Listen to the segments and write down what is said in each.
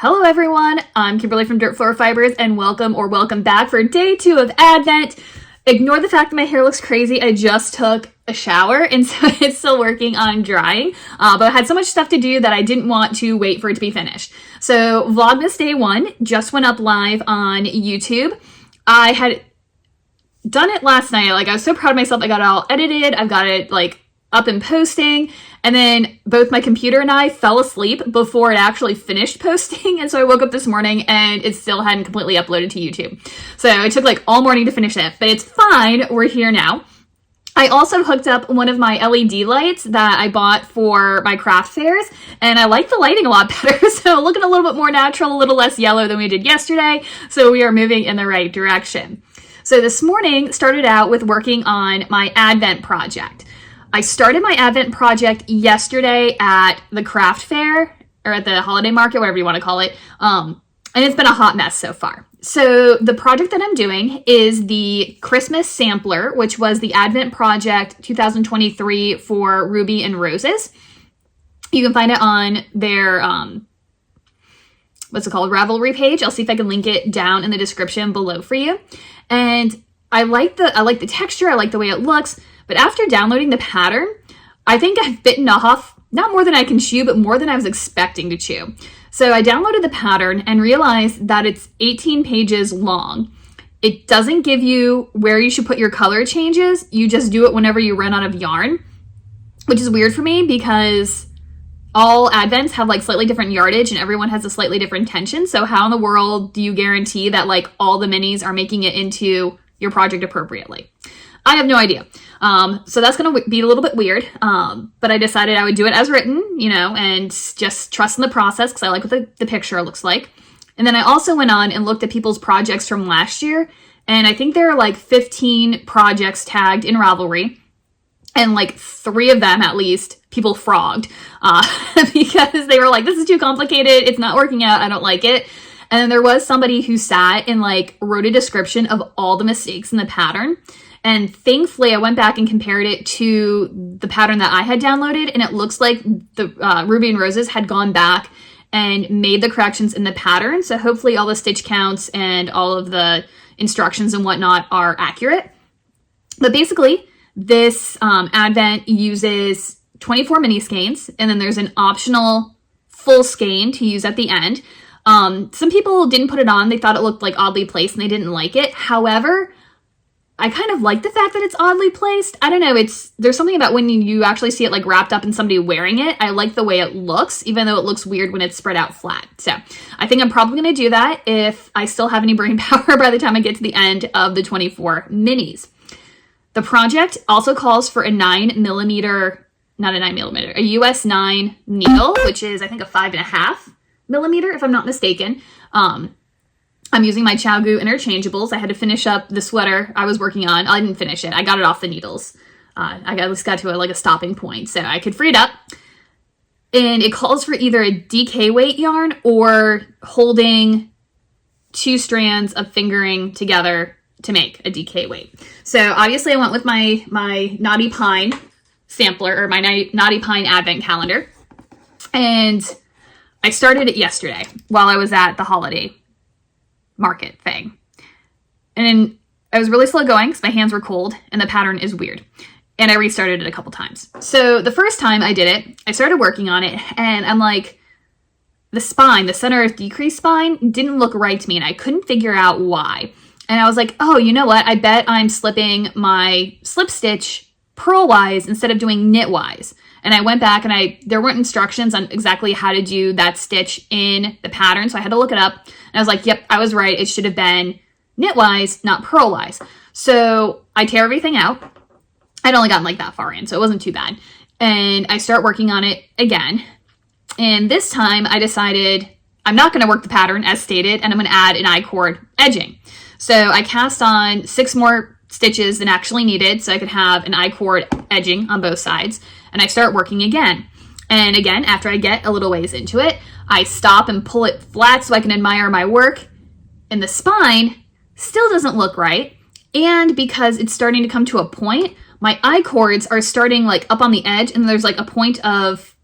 Hello everyone, I'm Kimberly from Dirt Floor Fibers and welcome back for day 2 of Advent. Ignore the fact that my hair looks crazy. I just took a shower and so it's still working on drying, but I had so much stuff to do that I didn't want to wait for it to be finished. So Vlogmas day 1 just went up live on YouTube. I had done it last night. I was so proud of myself. I got it all edited. I've got it up and posting, and then both my computer and I fell asleep before it actually finished posting, and so I woke up this morning and it still hadn't completely uploaded to YouTube. So it took all morning to finish it, but it's fine. We're here now. I also hooked up one of my LED lights that I bought for my craft fairs, and I like the lighting a lot better, so looking a little bit more natural, a little less yellow than we did yesterday, so we are moving in the right direction. So this morning started out with working on my Advent project. I started my Advent project yesterday at the craft fair, or at the holiday market, whatever you want to call it, and it's been a hot mess so far. So the project that I'm doing is the Christmas sampler, which was the Advent project 2023 for Ruby and Roses. You can find it on their, Ravelry page. I'll see if I can link it down in the description below for you. And I like the texture, I like the way it looks. But after downloading the pattern, I think I've bitten off not more than I can chew, but more than I was expecting to chew. So I downloaded the pattern and realized that it's 18 pages long. It doesn't give you where you should put your color changes. You just do it whenever you run out of yarn, which is weird for me because all Advents have slightly different yardage and everyone has a slightly different tension. So how in the world do you guarantee that all the minis are making it into your project appropriately? I have no idea. So that's going to be a little bit weird, but I decided I would do it as written, and just trust in the process because I like what the picture looks like. And then I also went on and looked at people's projects from last year, and I think there are 15 projects tagged in Ravelry, and 3 of them at least people frogged because they were like, this is too complicated, it's not working out, I don't like it. And then there was somebody who sat and wrote a description of all the mistakes in the pattern. And thankfully, I went back and compared it to the pattern that I had downloaded, and it looks like the Ruby and Roses had gone back and made the corrections in the pattern. So hopefully all the stitch counts and all of the instructions and whatnot are accurate. But basically, this Advent uses 24 mini skeins, and then there's an optional full skein to use at the end. Some people didn't put it on. They thought it looked oddly placed, and they didn't like it. However, I kind of like the fact that it's oddly placed. I don't know, there's something about when you actually see it wrapped up in somebody wearing it. I like the way it looks, even though it looks weird when it's spread out flat. So I think I'm probably going to do that if I still have any brain power by the time I get to the end of the 24 minis. The project also calls for a 9mm, not a 9mm, a US 9 needle, which is I think a 5.5 millimeter if I'm not mistaken. I'm using my ChowGoo interchangeables. I had to finish up the sweater I was working on. I didn't finish it. I got it off the needles. I at least got to a stopping point so I could free it up. And it calls for either a DK weight yarn or holding 2 strands of fingering together to make a DK weight. So obviously I went with my Knotty Pine sampler, or my Knotty Pine Advent calendar. And I started it yesterday while I was at the holiday market thing. And I was really slow going because my hands were cold and the pattern is weird. And I restarted it a couple times. So the first time I did it, I started working on it and I'm the spine, the center of decrease spine didn't look right to me and I couldn't figure out why. And I was like, oh, you know what? I bet I'm slipping my slip stitch purlwise instead of doing knitwise. And I went back and there weren't instructions on exactly how to do that stitch in the pattern. So I had to look it up. And I was like, yep, I was right. It should have been knitwise, not purlwise. So I tear everything out. I'd only gotten that far in, so it wasn't too bad. And I start working on it again. And this time I decided I'm not going to work the pattern as stated, and I'm going to add an I-cord edging. So I cast on 6 more stitches than actually needed so I could have an I-cord edging on both sides. And I start working again. And again, after I get a little ways into it, I stop and pull it flat so I can admire my work. And the spine still doesn't look right. And because it's starting to come to a point, my I-cords are starting up on the edge, and there's a point of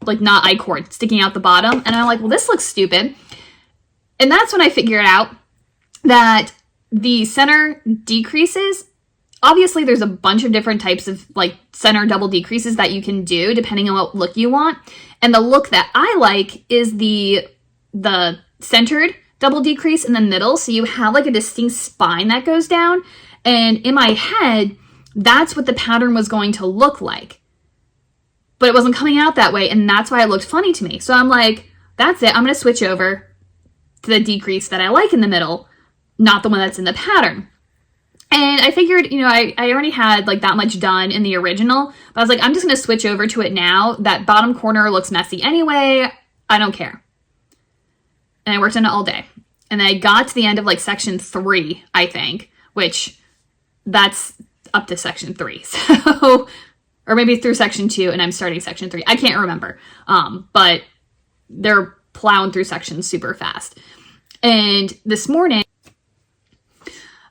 not I-cord sticking out the bottom. And I'm like, well, this looks stupid. And that's when I figured out that the center decreases, obviously there's a bunch of different types of like center double decreases that you can do depending on what look you want. And the look that I like is the centered double decrease in the middle. So you have like a distinct spine that goes down. And in my head, that's what the pattern was going to look like. But it wasn't coming out that way. And that's why it looked funny to me. So I'm like, that's it. I'm going to switch over to the decrease that I like in the middle, not the one that's in the pattern. And I figured, you know, I already had like that much done in the original, but I was like, I'm just going to switch over to it now. That bottom corner looks messy anyway. I don't care. And I worked on it all day. And then I got to the end of like section 3, I think, which that's up to section 3. So, or maybe through section 2 and I'm starting section 3. I can't remember. But they're plowing through sections super fast. And this morning,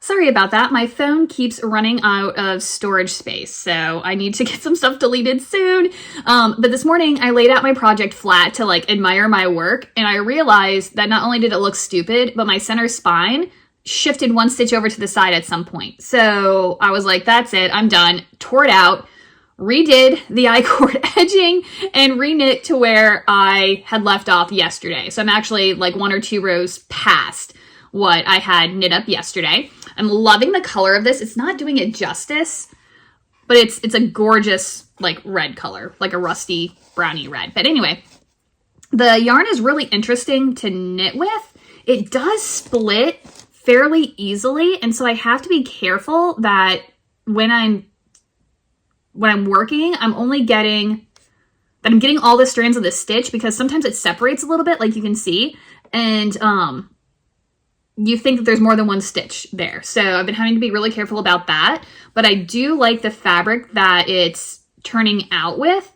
sorry about that. My phone keeps running out of storage space, so I need to get some stuff deleted soon. But this morning I laid out my project flat to like admire my work, and I realized that not only did it look stupid, but my center spine shifted one stitch over to the side at some point. So I was like, that's it, I'm done. Tore it out, redid the I-cord edging, and reknit to where I had left off yesterday. So I'm actually like 1 or 2 rows past what I had knit up yesterday. I'm loving the color of this. It's not doing it justice, but it's a gorgeous like red color, like a rusty browny red. But anyway, the yarn is really interesting to knit with. It does split fairly easily, and so I have to be careful that when I'm working, I'm getting all the strands of the stitch, because sometimes it separates a little bit, like you can see, and you think that there's more than one stitch there. So I've been having to be really careful about that. But I do like the fabric that it's turning out with.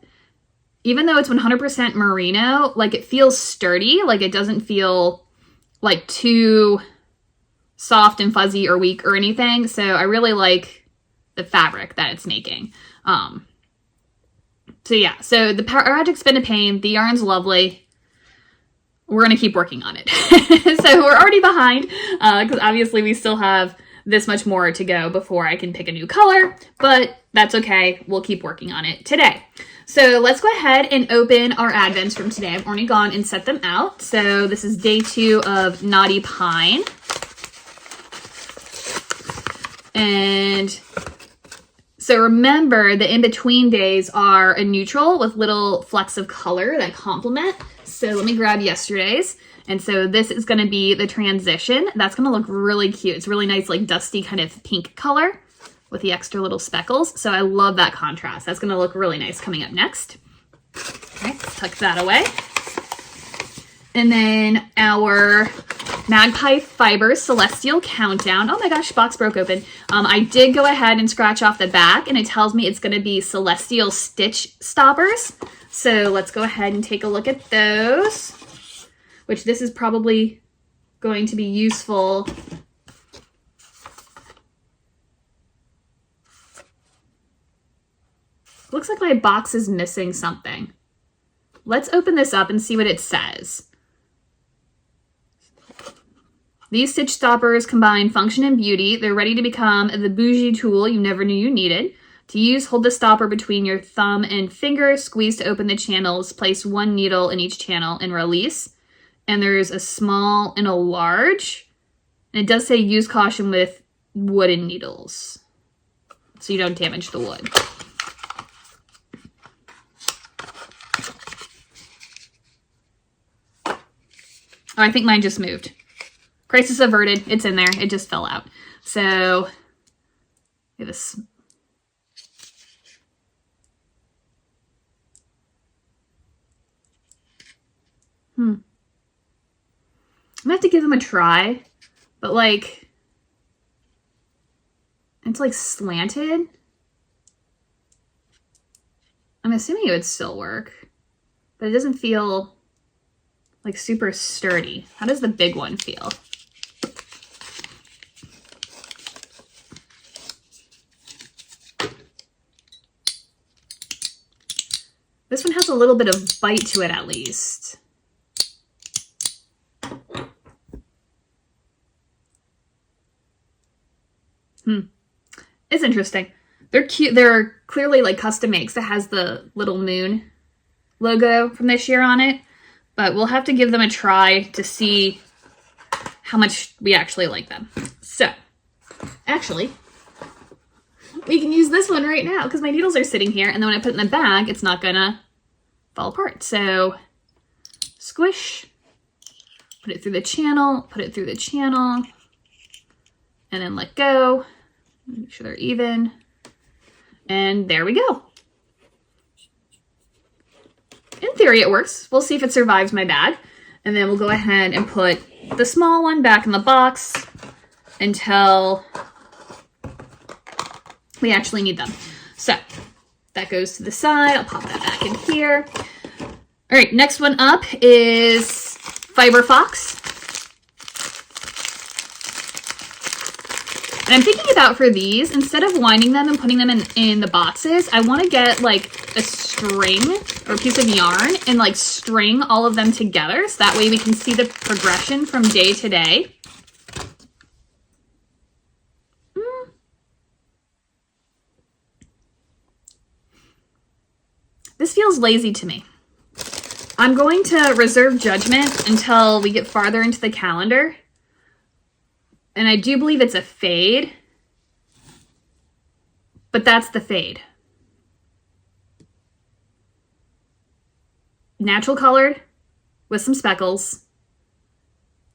Even though it's 100% merino, like it feels sturdy. Like it doesn't feel like too soft and fuzzy or weak or anything. So I really like the fabric that it's making. So yeah, so the project's been a pain. The yarn's lovely. We're going to keep working on it. So we're already behind because obviously we still have this much more to go before I can pick a new color, but that's okay. We'll keep working on it today. So let's go ahead and open our advents from today. I've already gone and set them out. So this is day 2 of Naughty Pine. And so remember, the in-between days are a neutral with little flecks of color that complement. So let me grab yesterday's. And so this is going to be the transition. That's going to look really cute. It's really nice, like dusty kind of pink color with the extra little speckles. So I love that contrast. That's going to look really nice coming up next. Okay, tuck that away. And then our Magpie Fibers Celestial Countdown. Oh my gosh, box broke open. I did go ahead and scratch off the back, and it tells me it's going to be Celestial Stitch Stoppers. So let's go ahead and take a look at those, which this is probably going to be useful. Looks like my box is missing something. Let's open this up and see what it says. These stitch stoppers combine function and beauty. They're ready to become the bougie tool you never knew you needed. To use, hold the stopper between your thumb and finger, squeeze to open the channels, place 1 needle in each channel, and release. And there's a small and a large. And it does say use caution with wooden needles, so you don't damage the wood. Oh, I think mine just moved. Crisis averted. It's in there. It just fell out. So, this. I'm gonna have to give them a try, but like, it's like slanted. I'm assuming it would still work, but it doesn't feel like super sturdy. How does the big one feel? This one has a little bit of bite to it at least. It's interesting. They're cute. They're clearly like custom made. It has the little moon logo from this year on it. But we'll have to give them a try to see how much we actually like them. So, actually, we can use this one right now because my needles are sitting here. And then when I put it in the bag, it's not gonna fall apart. So, squish, put it through the channel, and then let go. Make sure they're even. And there we go. In theory, it works. We'll see if it survives my bag. And then we'll go ahead and put the small one back in the box until we actually need them. So that goes to the side. I'll pop that back in here. All right, next one up is Fiber Fox. And I'm thinking about for these, instead of winding them and putting them in the boxes, I want to get like a string or a piece of yarn and like string all of them together. So that way we can see the progression from day to day. This feels lazy to me. I'm going to reserve judgment until we get farther into the calendar. And I do believe it's a fade, but that's the fade. Natural colored with some speckles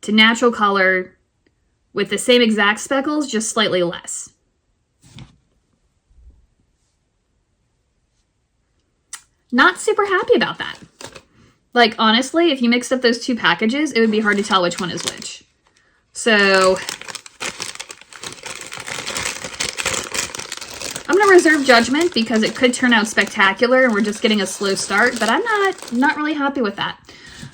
to natural colored with the same exact speckles, just slightly less. Not super happy about that. Like, honestly, if you mixed up those two packages, it would be hard to tell which one is which. So I'm going to reserve judgment because it could turn out spectacular and we're just getting a slow start, but I'm not really happy with that.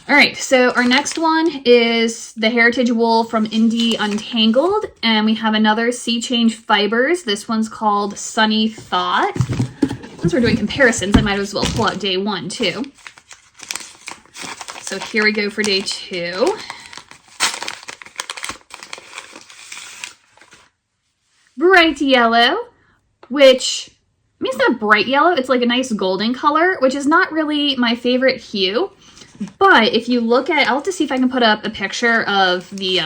All right, so our next one is the Heritage Wool from Indie Untangled, and we have another Sea Change Fibers. This one's called Sunny Thought. Since we're doing comparisons, I might as well pull out day one too. So here we go for day two. Bright yellow, which, I mean, it's not bright yellow, it's like a nice golden color, which is not really my favorite hue. But if you look at, I'll have to see if I can put up a picture of the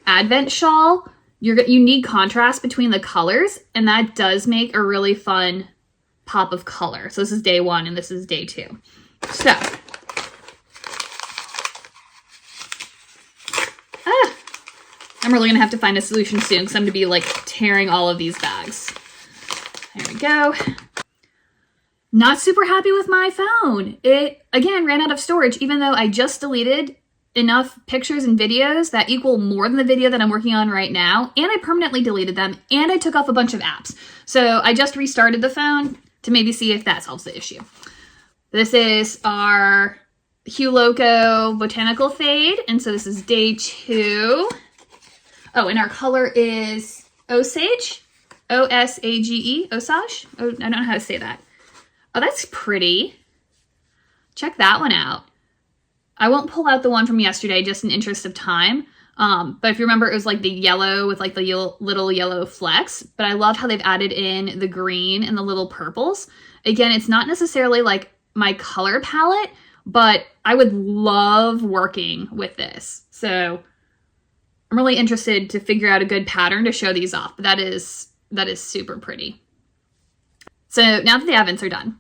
Advent shawl. You need contrast between the colors, and that does make a really fun pop of color. So this is day one, and this is day two. So, I'm really gonna have to find a solution soon because I'm gonna be like tearing all of these bags. There we go. Not super happy with my phone. It, again, ran out of storage, even though I just deleted enough pictures and videos that equal more than the video that I'm working on right now, and I permanently deleted them, and I took off a bunch of apps. So I just restarted the phone to maybe see if that solves the issue. This is our Hue Loco Botanical Fade, and so this is day two. Oh, and our color is Osage, O-S-A-G-E, Osage. Oh, I don't know how to say that. Oh, that's pretty. Check that one out. I won't pull out the one from yesterday just in interest of time. But if you remember, it was like the yellow with like the little yellow flecks. But I love how they've added in the green and the little purples. Again, it's not necessarily like my color palette, but I would love working with this. So I'm really interested to figure out a good pattern to show these off. But that is super pretty. So now that the Advents are done,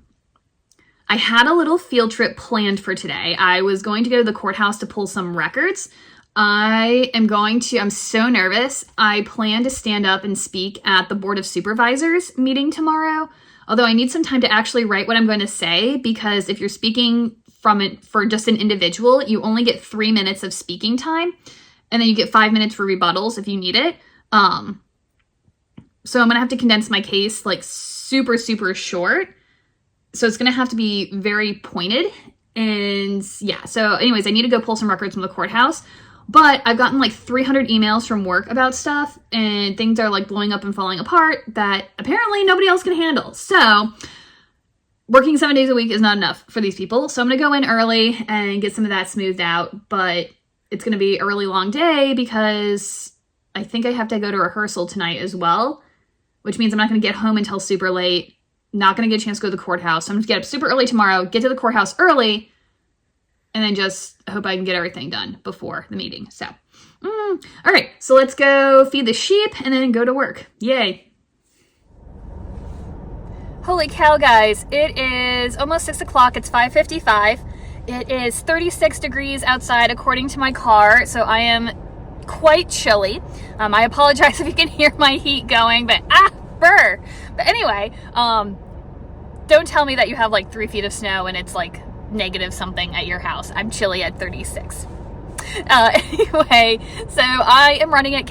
I had a little field trip planned for today. I was going to go to the courthouse to pull some records. I'm so nervous. I plan to stand up and speak at the Board of Supervisors meeting tomorrow. Although I need some time to actually write what I'm going to say, because if you're speaking for just an individual, you only get 3 minutes of speaking time. And then you get 5 minutes for rebuttals if you need it. So I'm going to have to condense my case like super, super short. So it's going to have to be very pointed. And yeah, so anyways, I need to go pull some records from the courthouse. But I've gotten like 300 emails from work about stuff, and things are like blowing up and falling apart that apparently nobody else can handle. So working 7 days a week is not enough for these people. So I'm going to go in early and get some of that smoothed out. But it's going to be a really long day because I think I have to go to rehearsal tonight as well, which means I'm not going to get home until super late. Not going to get a chance to go to the courthouse. So I'm going to get up super early tomorrow, get to the courthouse early, and then just hope I can get everything done before the meeting. So, all right. So let's go feed the sheep and then go to work. Yay. Holy cow, guys. It is almost 6 o'clock. It's 5:55. It is 36 degrees outside according to my car. So I am quite chilly. I apologize if you can hear my heat going, but burr. But anyway, don't tell me that you have like 3 feet of snow and it's like negative something at your house. I'm chilly at 36. Anyway, so I am running on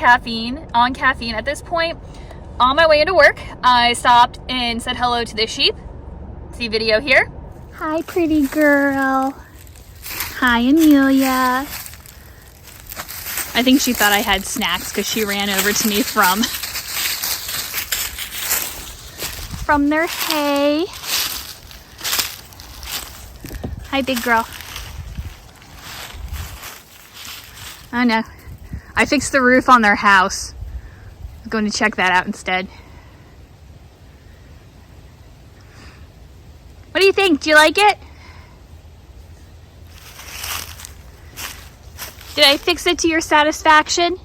caffeine at this point. On my way into work, I stopped and said hello to the sheep. See video here. Hi, pretty girl. Hi, Amelia. I think she thought I had snacks because she ran over to me from their hay. Hi, big girl. Oh no, I fixed the roof on their house. I'm going to check that out instead. What do you think? Do you like it? Did I fix it to your satisfaction?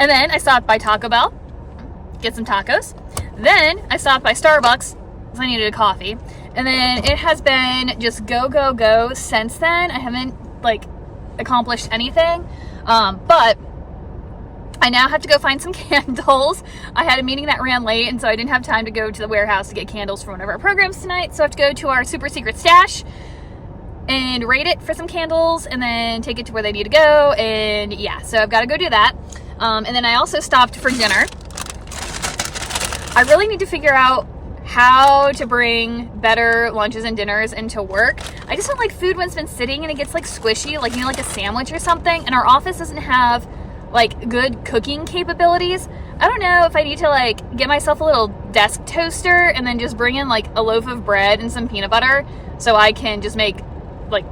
And then I stopped by Taco Bell, get some tacos. Then I stopped by Starbucks because I needed a coffee. And then it has been just go, go, go since then. I haven't like accomplished anything. But I now have to go find some candles. I had a meeting that ran late, and so I didn't have time to go to the warehouse to get candles for one of our programs tonight. So I have to go to our super secret stash and rate it for some candles and then take it to where they need to go. And yeah, so I've got to go do that. And then I also stopped for dinner. I really need to figure out how to bring better lunches and dinners into work. I just don't like food when it's been sitting and it gets like squishy, like, you know, like a sandwich or something. And our office doesn't have like good cooking capabilities. I don't know if I need to like get myself a little desk toaster and then just bring in like a loaf of bread and some peanut butter so I can just make like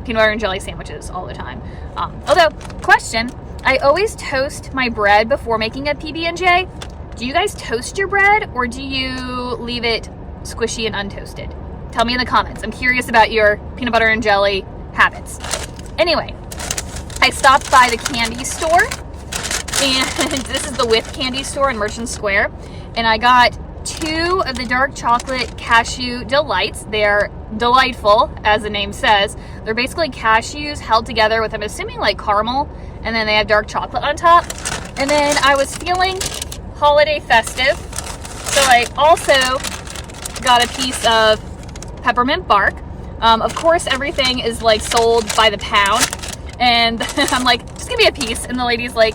peanut butter and jelly sandwiches all the time. Although, question, I always toast my bread before making a PB&J. Do you guys toast your bread or do you leave it squishy and untoasted? Tell me in the comments. I'm curious about your peanut butter and jelly habits. Anyway, I stopped by the candy store, and this is the With Candy store in Merchant Square, and I got 2 of the dark chocolate cashew delights. They're delightful, as the name says. They're basically cashews held together with, I'm assuming, like caramel, and then they have dark chocolate on top. And then I was feeling holiday festive, so I also got a piece of peppermint bark. Of course, everything is like sold by the pound, and I'm like, just give me a piece. And the lady's like,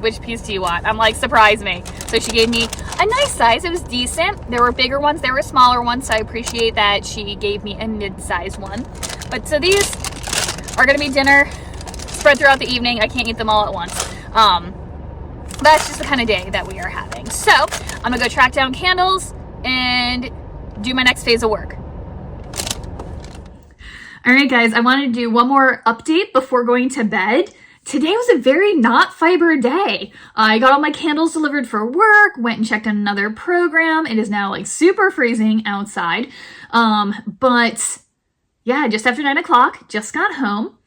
which piece do you want? I'm like, surprise me. So she gave me a nice size. It was decent. There were bigger ones, there were smaller ones, so I appreciate that she gave me a mid-size one. But so these are gonna be dinner spread throughout the evening. I can't eat them all at once. That's just the kind of day that we are having. So I'm gonna go track down candles and do my next phase of work. All right, guys, I wanted to do one more update before going to bed. Today was a very not fiber day. I got all my candles delivered for work, went and checked on another program. It is now like super freezing outside. But yeah, just after 9 o'clock, just got home.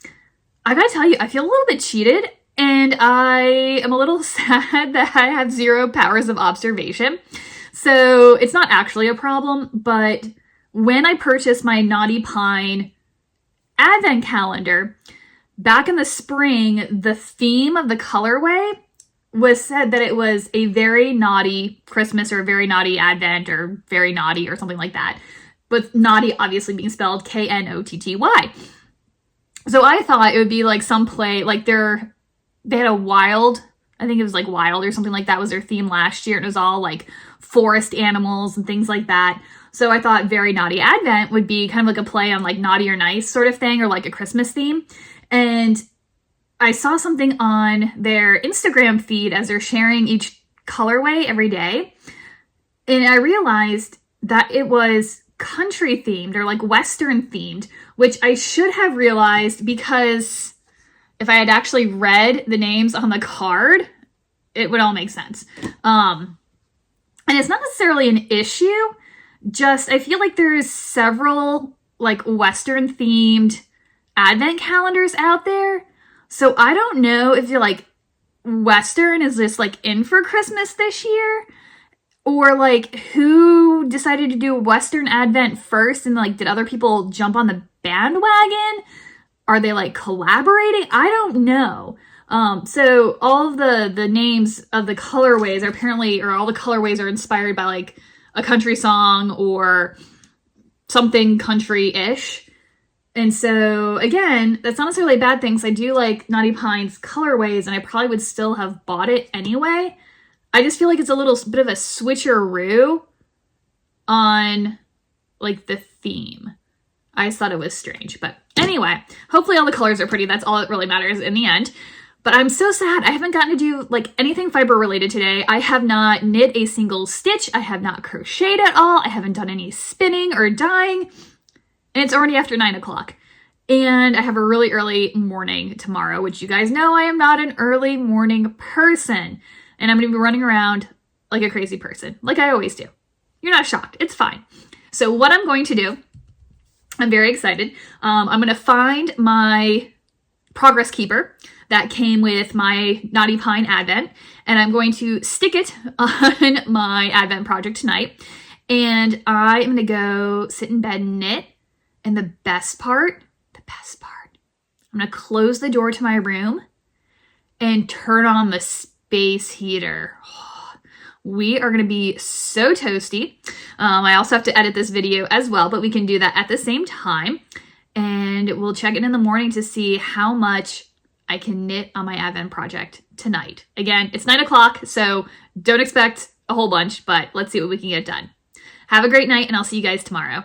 I gotta tell you, I feel a little bit cheated, and I am a little sad that I have 0 powers of observation. So it's not actually a problem, but when I purchased my Naughty Pine advent calendar, back in the spring, the theme of the colorway was said that it was a very naughty Christmas or a very naughty Advent or very naughty or something like that. But naughty obviously being spelled Knotty. So I thought it would be like some play, like they had a wild, I think it was like wild or something like that was their theme last year. And it was all like forest animals and things like that. So I thought Very Naughty Advent would be kind of like a play on like naughty or nice sort of thing, or like a Christmas theme. And I saw something on their Instagram feed as they're sharing each colorway every day. And I realized that it was country themed or like Western themed, which I should have realized because if I had actually read the names on the card, it would all make sense. And it's not necessarily an issue, just I feel like there's several like Western themed advent calendars out there. So I don't know if you're like Western is just like in for Christmas this year, or like who decided to do Western Advent first and like did other people jump on the bandwagon? Are they like collaborating? I don't know. So all of the names of the colorways are apparently, or all the colorways are inspired by like a country song or something country-ish. And so again, that's not necessarily a bad thing, because I do like Naughty Pine's colorways and I probably would still have bought it anyway. I just feel like it's a little bit of a switcheroo on like the theme. I just thought it was strange, but anyway, hopefully all the colors are pretty. That's all that really matters in the end. But I'm so sad. I haven't gotten to do like anything fiber related today. I have not knit a single stitch. I have not crocheted at all. I haven't done any spinning or dyeing. And it's already after 9 o'clock. And I have a really early morning tomorrow, which you guys know I am not an early morning person. And I'm going to be running around like a crazy person, like I always do. You're not shocked. It's fine. So what I'm going to do, I'm very excited. I'm going to find my progress keeper that came with my Naughty Pine Advent, and I'm going to stick it on my Advent project tonight. And I am going to go sit in bed and knit. And the best part, I'm going to close the door to my room and turn on the space heater. We are going to be so toasty. I also have to edit this video as well, but we can do that at the same time. And we'll check in the morning to see how much I can knit on my Advent project tonight. Again, it's 9 o'clock, so don't expect a whole bunch, but let's see what we can get done. Have a great night, and I'll see you guys tomorrow.